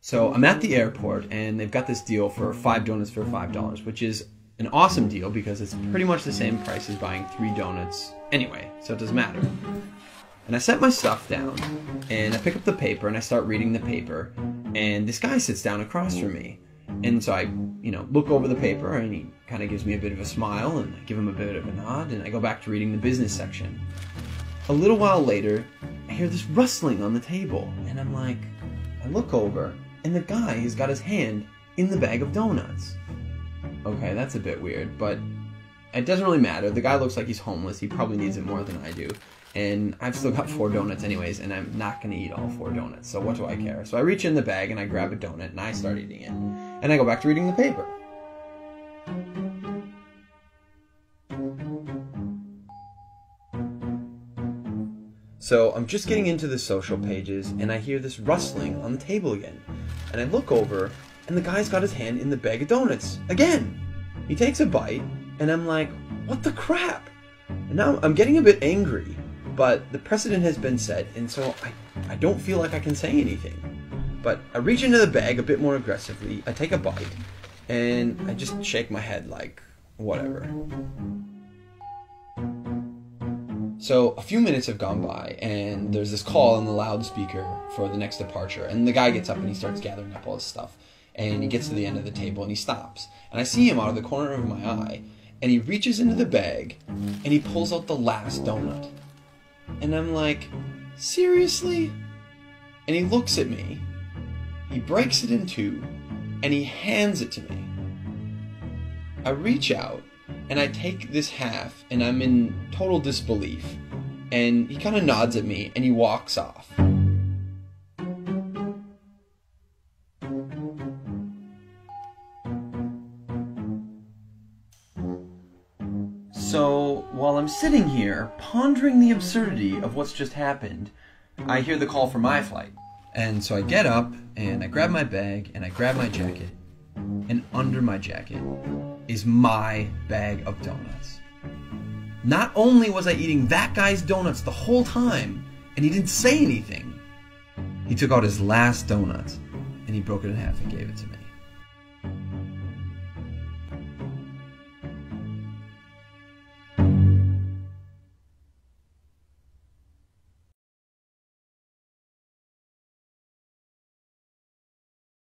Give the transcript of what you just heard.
So I'm at the airport and they've got this deal for 5 donuts for $5, which is an awesome deal because it's pretty much the same price as buying 3 donuts anyway, so it doesn't matter. And I set my stuff down and I pick up the paper and I start reading the paper, and this guy sits down across from me. And so I, look over the paper and he kind of gives me a bit of a smile and I give him a bit of a nod and I go back to reading the business section. A little while later, I hear this rustling on the table and I'm like, I look over and the guy has got his hand in the bag of donuts. Okay, that's a bit weird, but it doesn't really matter. The guy looks like he's homeless. He probably needs it more than I do. And I've still got 4 donuts anyways, and I'm not going to eat all 4 donuts, so what do I care? So I reach in the bag and I grab a donut and I start eating it. And I go back to reading the paper. So I'm just getting into the social pages and I hear this rustling on the table again. And I look over and the guy's got his hand in the bag of donuts again. He takes a bite and I'm like, what the crap? And now I'm getting a bit angry, but the precedent has been set and so I don't feel like I can say anything. But I reach into the bag a bit more aggressively, I take a bite, and I just shake my head like, whatever. So a few minutes have gone by, and there's this call on the loudspeaker for the next departure, and the guy gets up and he starts gathering up all his stuff, and he gets to the end of the table and he stops. And I see him out of the corner of my eye, and he reaches into the bag, and he pulls out the last donut. And I'm like, seriously? And he looks at me, he breaks it in 2, and he hands it to me. I reach out, and I take this half, and I'm in total disbelief. And he kind of nods at me, and he walks off. So, while I'm sitting here, pondering the absurdity of what's just happened, I hear the call for my flight. And so I get up, and I grab my bag, and I grab my jacket, and under my jacket is my bag of donuts. Not only was I eating that guy's donuts the whole time, and he didn't say anything, he took out his last donut, and he broke it in half and gave it to me.